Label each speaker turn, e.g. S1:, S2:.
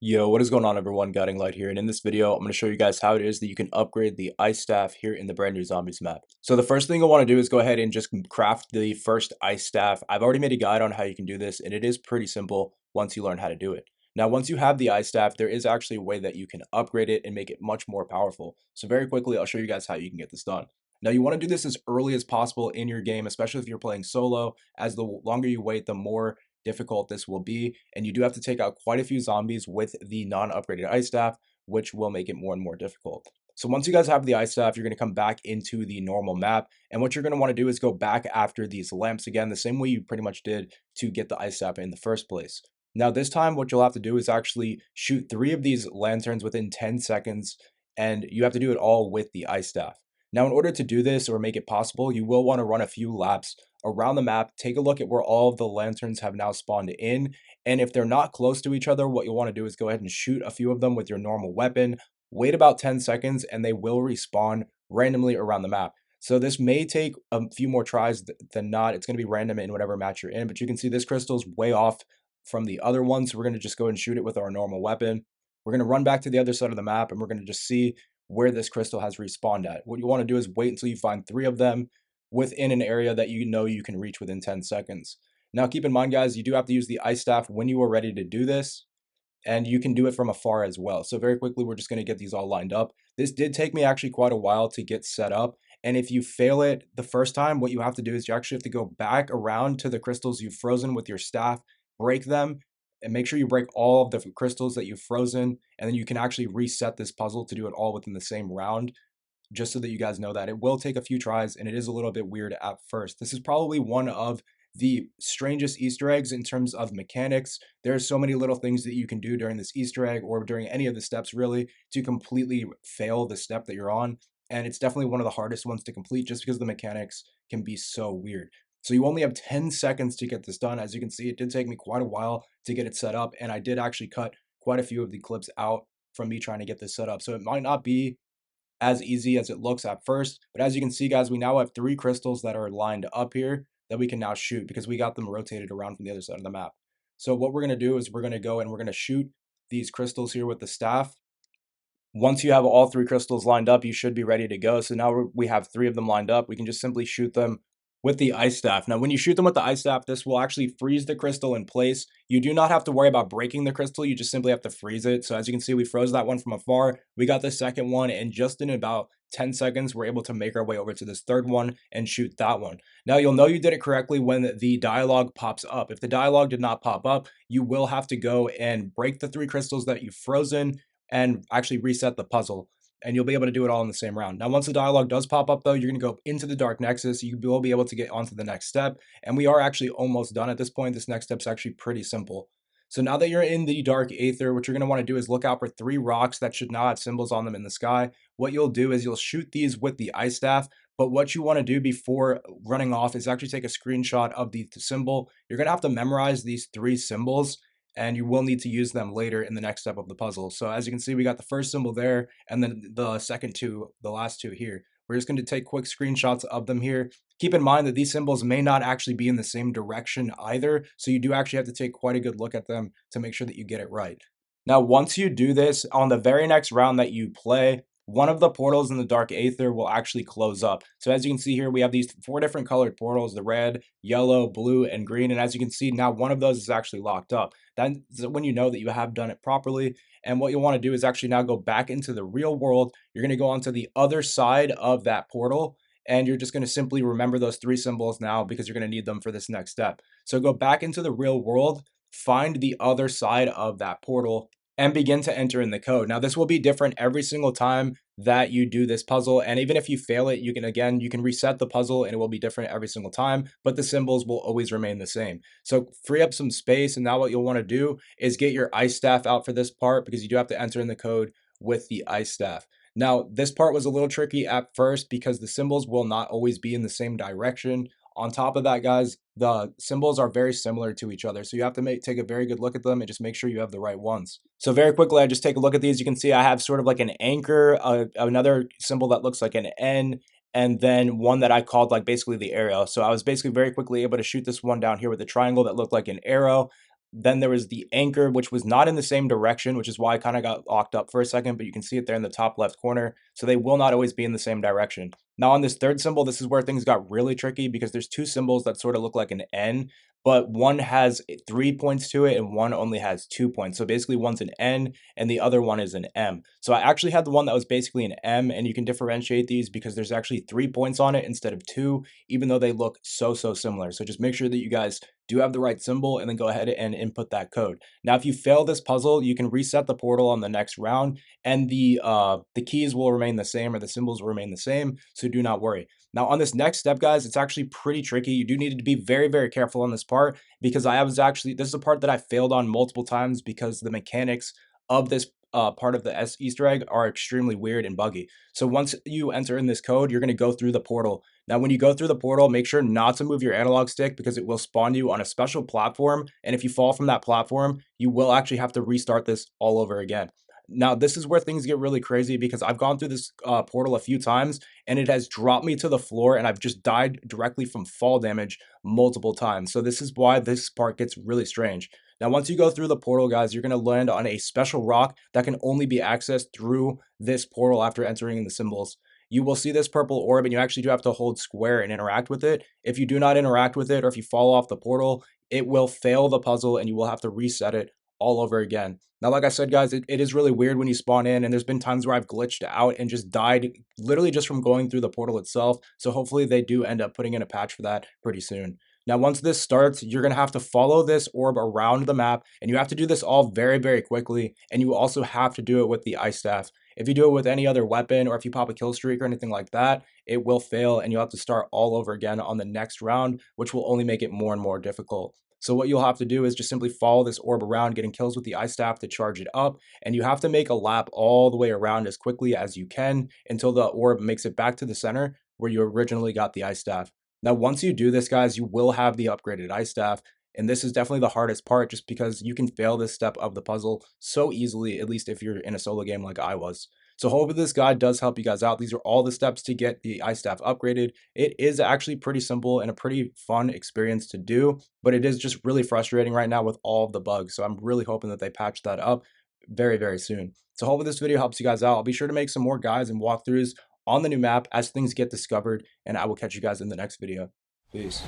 S1: Yo, what is going on everyone? Guiding Light here, and in this video, I'm going to show you guys how it is that you can upgrade the Ice Staff here in the brand new Zombies map. So the first thing I want to do is go ahead and just craft the first Ice Staff. I've already made a guide on how you can do this, and it is pretty simple once you learn how to do it. Now, once you have the Ice Staff, there is actually a way that you can upgrade it and make it much more powerful. So very quickly, I'll show you guys how you can get this done. Now, you want to do this as early as possible in your game, especially if you're playing solo, as the longer you wait, the more difficult this will be, and you do have to take out quite a few zombies with the non-upgraded ice staff, which will make it more and more difficult. So once you guys have the ice staff, you're going to come back into the normal map, and what you're going to want to do is go back after these lamps again, the same way you pretty much did to get the ice staff in the first place. Now this time what you'll have to do is actually shoot 3 of these lanterns within 10 seconds, and you have to do it all with the ice staff. Now in order to do this or make it possible, you will want to run a few laps around the map, take a look at where all of the lanterns have now spawned in, and if they're not close to each other, what you'll want to do is go ahead and shoot a few of them with your normal weapon, wait about 10 seconds, and they will respawn randomly around the map. So this may take a few more tries than not. It's going to be random in whatever match you're in, but you can see this crystal is way off from the other one, so we're going to just go and shoot it with our normal weapon. We're going to run back to the other side of the map, and we're going to just see where this crystal has respawned at. What you want to do is wait until you find 3 of them within an area that you know you can reach within 10 seconds. Now keep in mind guys, you do have to use the ice staff when you are ready to do this, and you can do it from afar as well. So very quickly, we're just going to get these all lined up. This did take me actually quite a while to get set up, and if you fail it the first time, what you have to do is you actually have to go back around to the crystals you've frozen with your staff, break them, and make sure you break all of the crystals that you've frozen, and then you can actually reset this puzzle to do it all within the same round, just so that you guys know that it will take a few tries and it is a little bit weird at first. This is probably one of the strangest Easter eggs in terms of mechanics. There are so many little things that you can do during this Easter egg or during any of the steps really to completely fail the step that you're on. And it's definitely one of the hardest ones to complete just because the mechanics can be so weird. So you only have 10 seconds to get this done. As you can see, it did take me quite a while to get it set up, and I did actually cut quite a few of the clips out from me trying to get this set up. So it might not be as easy as it looks at first. But as you can see, guys, we now have 3 crystals that are lined up here that we can now shoot because we got them rotated around from the other side of the map. So what we're going to do is we're going to go and we're going to shoot these crystals here with the staff. Once you have all 3 crystals lined up, you should be ready to go. So now we have 3 of them lined up. We can just simply shoot them with the ice staff. Now, when you shoot them with the ice staff, this will actually freeze the crystal in place. You do not have to worry about breaking the crystal. You just simply have to freeze it. So as you can see, we froze that one from afar. We got the second one, and just in about 10 seconds, we're able to make our way over to this third one and shoot that one. Now, you'll know you did it correctly when the dialogue pops up. If the dialogue did not pop up, you will have to go and break the 3 crystals that you've frozen and actually reset the puzzle, and you'll be able to do it all in the same round. Now, once the dialogue does pop up, though, you're going to go into the Dark Nexus. You will be able to get onto the next step, and we are actually almost done at this point. This next step is actually pretty simple. So now that you're in the Dark Aether, what you're going to want to do is look out for 3 rocks that should now have symbols on them in the sky. What you'll do is you'll shoot these with the ice staff, but what you want to do before running off is actually take a screenshot of the symbol. You're going to have to memorize these 3 symbols, and you will need to use them later in the next step of the puzzle. So as you can see, we got the first symbol there, and then the second 2, the last 2 here. We're just going to take quick screenshots of them here. Keep in mind that these symbols may not actually be in the same direction either, so you do actually have to take quite a good look at them to make sure that you get it right. Now, once you do this, on the very next round that you play, one of the portals in the Dark Aether will actually close up. So as you can see here, we have these 4 different colored portals, the red, yellow, blue, and green. And as you can see, now one of those is actually locked up. That's when you know that you have done it properly. And what you'll want to do is actually now go back into the real world. You're going to go onto the other side of that portal, and you're just going to simply remember those 3 symbols now because you're going to need them for this next step. So go back into the real world, find the other side of that portal, and begin to enter in the code. Now, this will be different every single time that you do this puzzle, and even if you fail it, you can reset the puzzle and it will be different every single time, but the symbols will always remain the same. So free up some space, and now what you'll want to do is get your ice staff out for this part because you do have to enter in the code with the ice staff. Now, this part was a little tricky at first because the symbols will not always be in the same direction. On top of that, guys, the symbols are very similar to each other, so you have to take a very good look at them and just make sure you have the right ones. So very quickly, I just take a look at these. You can see I have sort of like an anchor, another symbol that looks like an N, and then one that I called like basically the arrow. So I was basically very quickly able to shoot this one down here with a triangle that looked like an arrow. Then there was the anchor, which was not in the same direction, which is why I kind of got locked up for a second, but you can see it there in the top left corner. So they will not always be in the same direction. Now on this third symbol, this is where things got really tricky because there's two symbols that sort of look like an N, but one has 3 points to it and one only has 2 points. So basically one's an N and the other one is an M. So I actually had the one that was basically an M, and you can differentiate these because there's actually 3 points on it instead of two, even though they look so similar. So just make sure that you guys do have the right symbol and then go ahead and input that code. Now, if you fail this puzzle, you can reset the portal on the next round, and the keys will remain the same, or the symbols will remain the same. So do not worry. Now, on this next step, guys, it's actually pretty tricky. You do need to be very careful on this part because this is a part that I failed on multiple times because the mechanics of this part of the Easter egg are extremely weird and buggy. So once you enter in this code, you're going to go through the portal. Now, when you go through the portal, make sure not to move your analog stick because it will spawn you on a special platform. And if you fall from that platform, you will actually have to restart this all over again. Now, this is where things get really crazy because I've gone through this portal a few times and it has dropped me to the floor and I've just died directly from fall damage multiple times. So this is why this part gets really strange. Now, once you go through the portal, guys, you're going to land on a special rock that can only be accessed through this portal after entering in the symbols. You will see this purple orb and you actually do have to hold square and interact with it. If you do not interact with it or if you fall off the portal, it will fail the puzzle and you will have to reset it all over again. Now, like I said, guys, it is really weird when you spawn in, and there's been times where I've glitched out and just died literally just from going through the portal itself. So hopefully they do end up putting in a patch for that pretty soon. Now, once this starts, you're going to have to follow this orb around the map, and you have to do this all very quickly, and you also have to do it with the ice staff. If you do it with any other weapon, or if you pop a kill streak or anything like that, it will fail, and you'll have to start all over again on the next round, which will only make it more and more difficult. So what you'll have to do is just simply follow this orb around, getting kills with the ice staff to charge it up, and you have to make a lap all the way around as quickly as you can until the orb makes it back to the center where you originally got the ice staff. Now, once you do this, guys, you will have the upgraded ice staff, and this is definitely the hardest part just because you can fail this step of the puzzle so easily, at least if you're in a solo game like I was. So hopefully this guide does help you guys out. These are all the steps to get the ice staff upgraded. It is actually pretty simple and a pretty fun experience to do, but it is just really frustrating right now with all of the bugs. So I'm really hoping that they patch that up very soon. So hopefully this video helps you guys out. I'll be sure to make some more guides and walkthroughs on the new map as things get discovered, and I will catch you guys in the next video. Peace.